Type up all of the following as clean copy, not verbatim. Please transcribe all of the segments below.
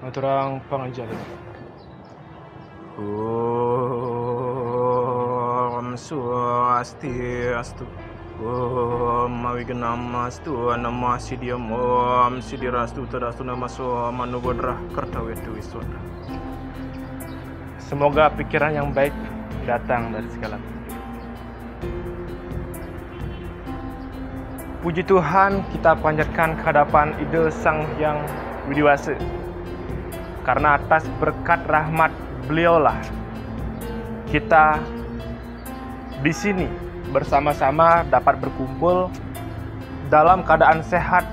Orang pengajar. Om Swastiastu. Om Awiganamastu Nama Sidiam Om Sidirastu Tadastu Namaso Manubodra Kertawetu Wiswara. Semoga pikiran yang baik datang dari segala pihak. Puji Tuhan, kita panjatkan kehadapan ide Sang Hyang Widiwasa. Karena atas berkat rahmat beliaulah kita di sini bersama-sama dapat berkumpul dalam keadaan sehat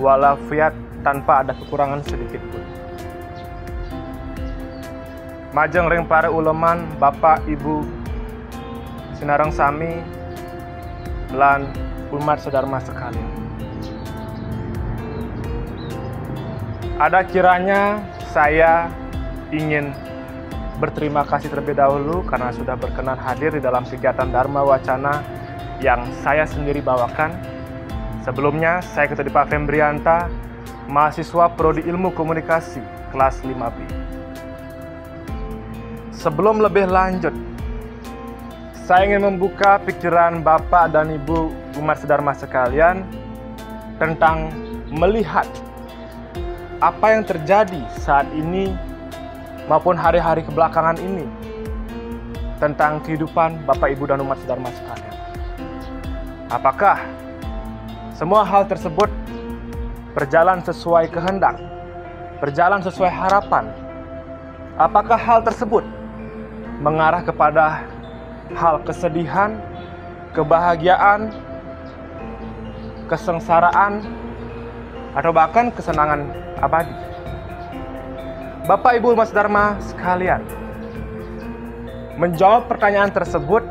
walafiat tanpa ada kekurangan sedikit pun. Majeng ring para uleman, Bapak Ibu Sinareng Sami lan umat sedharma sekalian. Ada kiranya saya ingin berterima kasih terlebih dahulu karena sudah berkenan hadir di dalam kegiatan Dharma Wacana yang saya sendiri bawakan. Sebelumnya, saya Ketua Pak Fembrianta, mahasiswa Prodi Ilmu Komunikasi, kelas 5B. Sebelum lebih lanjut, saya ingin membuka pikiran Bapak dan Ibu umat sedharma sekalian tentang melihat apa yang terjadi saat ini maupun hari-hari kebelakangan ini tentang kehidupan Bapak, Ibu, dan umat sedharma sekalian. Apakah semua hal tersebut berjalan sesuai kehendak, berjalan sesuai harapan? Apakah hal tersebut mengarah kepada hal kesedihan, kebahagiaan, kesengsaraan, atau bahkan kesenangan abadi? Bapak Ibu umat sedharma sekalian, menjawab pertanyaan tersebut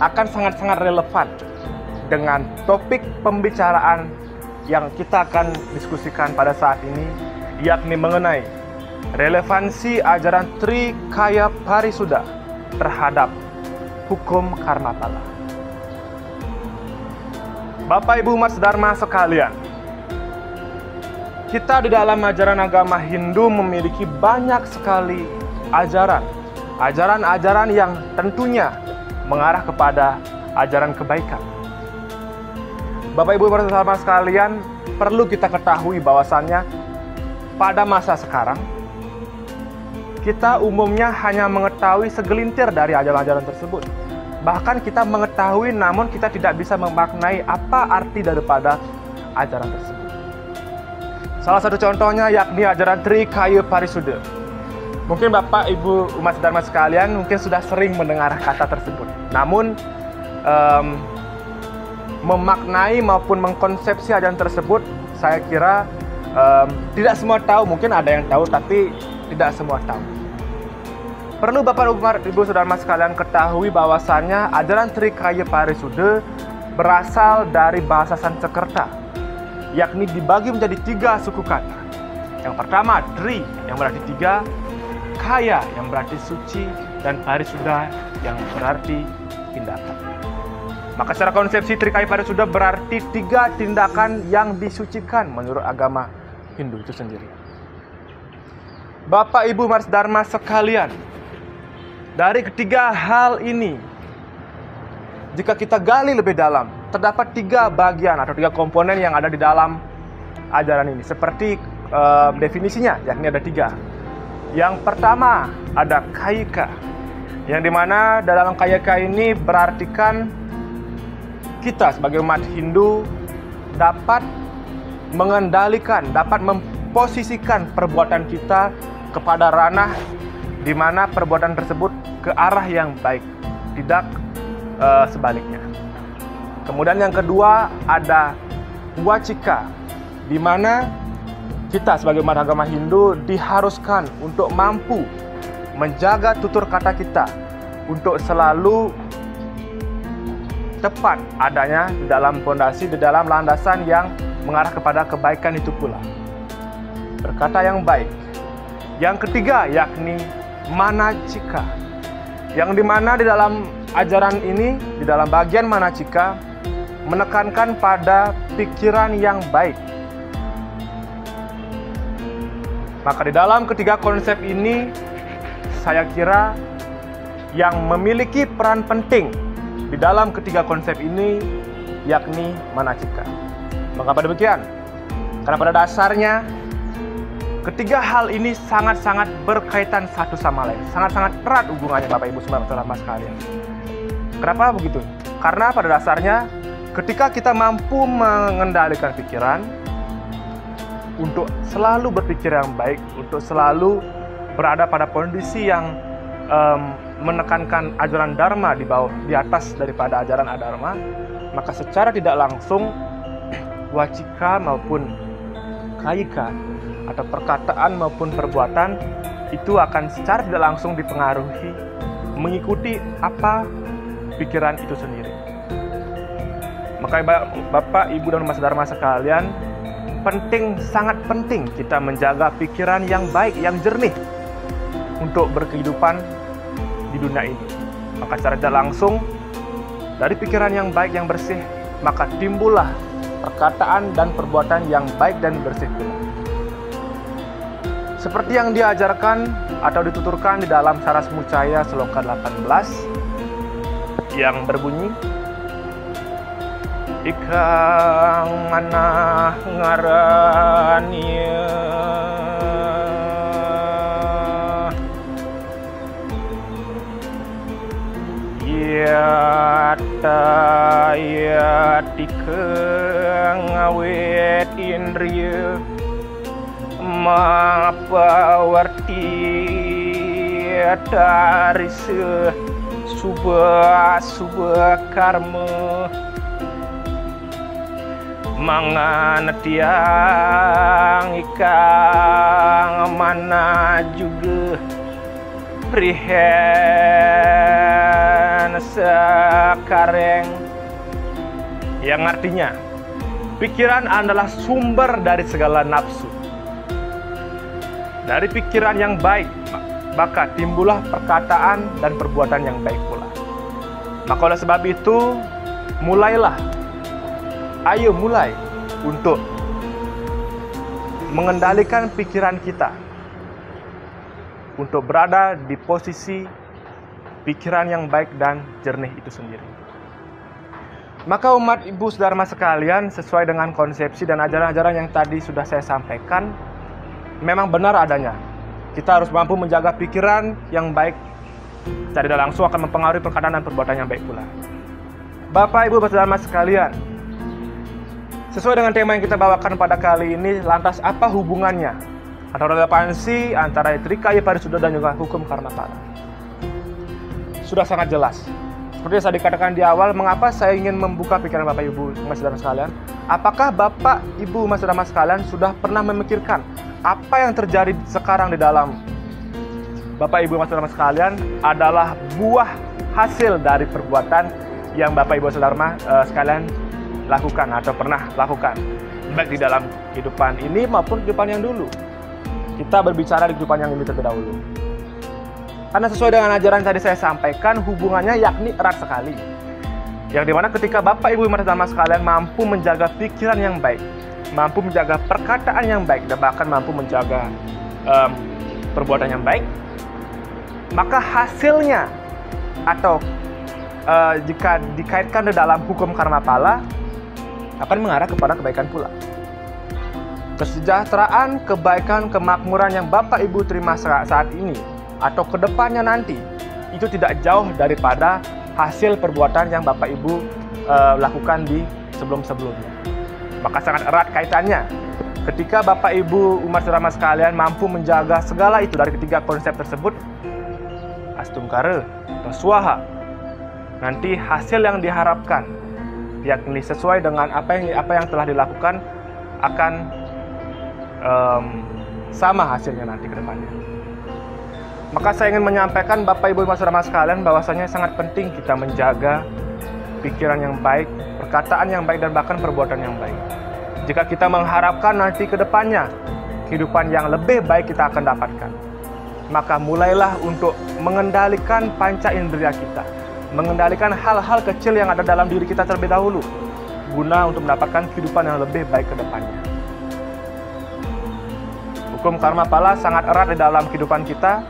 akan sangat-sangat relevan dengan topik pembicaraan yang kita akan diskusikan pada saat ini, yakni mengenai relevansi ajaran Trikaya Parisuddha terhadap hukum karma pala. Bapak Ibu umat sedharma sekalian, kita di dalam ajaran agama Hindu memiliki banyak sekali ajaran-ajaran yang tentunya mengarah kepada ajaran kebaikan. Bapak Ibu umat sedharma sekalian, perlu kita ketahui bahwasannya pada masa sekarang kita umumnya hanya mengetahui segelintir dari ajaran-ajaran tersebut. Bahkan kita mengetahui namun kita tidak bisa memaknai apa arti daripada ajaran tersebut. Salah satu contohnya yakni ajaran Trikaya Parisuddha. Mungkin Bapak Ibu umat sedharma sekalian mungkin sudah sering mendengar kata tersebut. Namun memaknai maupun mengkonsepsi ajaran tersebut saya kira tidak semua tahu. Mungkin ada yang tahu tapi tidak semua tahu. Perlu Bapak Ibu sedharma sekalian ketahui bahwasannya ajaran Trikaya Parisuddha berasal dari bahasa Sanskerta, yakni dibagi menjadi 3 suku kata. Yang pertama Tri yang berarti 3, Kaya yang berarti suci, dan Parisuddha yang berarti tindakan. Maka secara konsepsi Trikaya Parisuddha berarti 3 tindakan yang disucikan menurut agama Hindu itu sendiri. Bapak Ibu umat sedharma sekalian, dari ketiga hal ini, jika kita gali lebih dalam, terdapat 3 bagian atau 3 komponen yang ada di dalam ajaran ini. Seperti definisinya, yakni ada 3. Yang pertama ada kayika, yang dimana dalam kayika ini berartikan kita sebagai umat Hindu dapat mengendalikan, dapat memposisikan perbuatan kita kepada ranah di mana perbuatan tersebut ke arah yang baik, tidak sebaliknya. Kemudian yang kedua ada wacika, di mana kita sebagai umat agama Hindu diharuskan untuk mampu menjaga tutur kata kita untuk selalu tepat adanya di dalam fondasi, di dalam landasan yang mengarah kepada kebaikan itu pula. Berkata yang baik. Yang ketiga yakni manacika, yang dimana di dalam ajaran ini, di dalam bagian manacika menekankan pada pikiran yang baik, Maka di dalam ketiga konsep ini, saya kira yang memiliki peran penting di dalam ketiga konsep ini yakni manacika. Mengapa demikian? Karena pada dasarnya ketiga hal ini sangat-sangat berkaitan satu sama lain, sangat-sangat erat hubungannya Bapak Ibu Saudara sekalian. Kenapa begitu? Karena pada dasarnya ketika kita mampu mengendalikan pikiran untuk selalu berpikir yang baik, untuk selalu berada pada kondisi yang menekankan ajaran Dharma di atas daripada ajaran Adharma, maka secara tidak langsung wacika maupun kayika atau perkataan maupun perbuatan itu akan secara tidak langsung dipengaruhi mengikuti apa pikiran itu sendiri. Maka Bapak, Ibu, dan Mas Dharma sekalian, sangat penting kita menjaga pikiran yang baik, yang jernih untuk berkehidupan di dunia ini. Maka secara tidak langsung dari pikiran yang baik, yang bersih, maka timbullah perkataan dan perbuatan yang baik dan bersih pula. Seperti yang diajarkan atau dituturkan di dalam Saras Mucaya Sloka 18 yang berbunyi, ikang manah ngarania yata yatikang awet indriya mapawarti tarise subah karma mangan tiang ikang mana juga prihen sekareng, yang artinya pikiran adalah sumber dari segala nafsu. Dari pikiran yang baik maka timbullah perkataan dan perbuatan yang baik pula. Maka oleh sebab itu ayo mulai untuk mengendalikan pikiran kita untuk berada di posisi pikiran yang baik dan jernih itu sendiri. Maka umat Ibu Saudara sekalian, sesuai dengan konsepsi dan ajaran-ajaran yang tadi sudah saya sampaikan, memang benar adanya. Kita harus mampu menjaga pikiran yang baik, secara tidak langsung akan mempengaruhi perkataan dan perbuatan yang baik pula. Bapak Ibu Saudara sekalian, sesuai dengan tema yang kita bawakan pada kali ini, lantas apa hubungannya atau relevansi antara Trikaya Parisuddha dan juga hukum karma pala? Sudah sangat jelas. Seperti yang saya dikatakan di awal, mengapa saya ingin membuka pikiran Bapak Ibu Mas Saudara sekalian? Apakah Bapak Ibu Mas Saudara sekalian sudah pernah memikirkan apa yang terjadi sekarang di dalam Bapak Ibu Mas Saudara sekalian adalah buah hasil dari perbuatan yang Bapak Ibu Saudara sekalian lakukan atau pernah lakukan, baik di dalam kehidupan ini maupun kehidupan yang dulu. Kita berbicara di kehidupan yang ini terlebih dahulu. Karena sesuai dengan ajaran tadi saya sampaikan, hubungannya yakni erat sekali. Yang dimana ketika Bapak Ibu Saudara sekalian mampu menjaga pikiran yang baik, mampu menjaga perkataan yang baik, dan bahkan mampu menjaga perbuatan yang baik, maka hasilnya atau jika dikaitkan di dalam hukum karma pala akan mengarah kepada kebaikan pula. Kesejahteraan, kebaikan, kemakmuran yang Bapak Ibu terima saat ini atau kedepannya nanti itu tidak jauh daripada hasil perbuatan yang Bapak Ibu lakukan di sebelum-sebelumnya. Maka sangat erat kaitannya ketika Bapak Ibu umat saudara sekalian mampu menjaga segala itu dari ketiga konsep tersebut, astungkara atau swaha, nanti hasil yang diharapkan yakni sesuai dengan apa yang telah dilakukan akan sama hasilnya nanti ke depannya. Maka saya ingin menyampaikan Bapak Ibu Saudara sekalian bahwasanya sangat penting kita menjaga pikiran yang baik, perkataan yang baik, dan bahkan perbuatan yang baik. Jika kita mengharapkan nanti ke depannya kehidupan yang lebih baik kita akan dapatkan, maka mulailah untuk mengendalikan panca indera kita, mengendalikan hal-hal kecil yang ada dalam diri kita terlebih dahulu, guna untuk mendapatkan kehidupan yang lebih baik ke depannya. Hukum karma pala sangat erat di dalam kehidupan kita.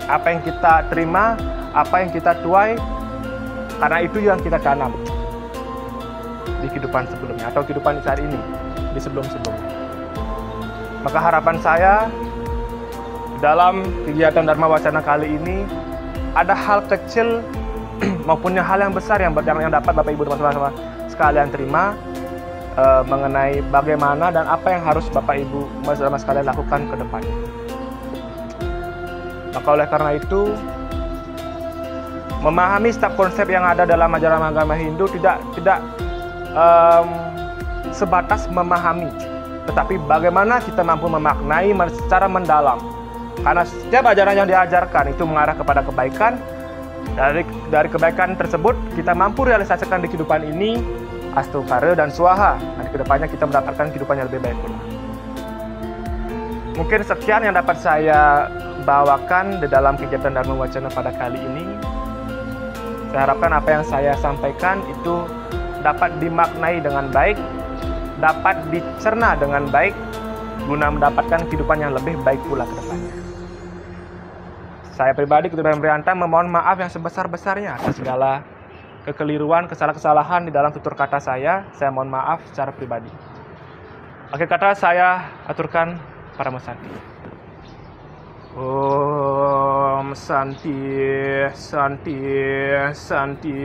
Apa yang kita terima, apa yang kita tuai, karena itu yang kita tanam di kehidupan sebelumnya atau kehidupan saat ini, di sebelum-sebelumnya. Maka harapan saya dalam kegiatan Dharma Wacana kali ini ada hal kecil maupun hal yang besar yang dapat Bapak Ibu teman-teman sekalian terima mengenai bagaimana dan apa yang harus Bapak Ibu teman-teman sekalian lakukan ke depannya. Maka oleh karena itu, memahami setiap konsep yang ada dalam ajaran agama Hindu tidak sebatas memahami, tetapi bagaimana kita mampu memaknai secara mendalam. Karena setiap ajaran yang diajarkan itu mengarah kepada kebaikan. Dari kebaikan tersebut kita mampu realisasikan di kehidupan ini astu kare dan swaha. Nanti kedepannya kita mendapatkan kehidupan yang lebih baik pula. Mungkin sekian yang dapat saya bawakan di dalam kegiatan Dharma Wacana pada kali ini. Saya harapkan apa yang saya sampaikan itu dapat dimaknai dengan baik, dapat dicerna dengan baik, guna mendapatkan kehidupan yang lebih baik pula ke depannya. Saya pribadi, Ketua Prianta, memohon maaf yang sebesar-besarnya atas segala kekeliruan, kesalahan-kesalahan di dalam tutur kata saya. Saya mohon maaf secara pribadi. Akhir kata saya aturkan para Santi. Om Santi, Santi, Santi.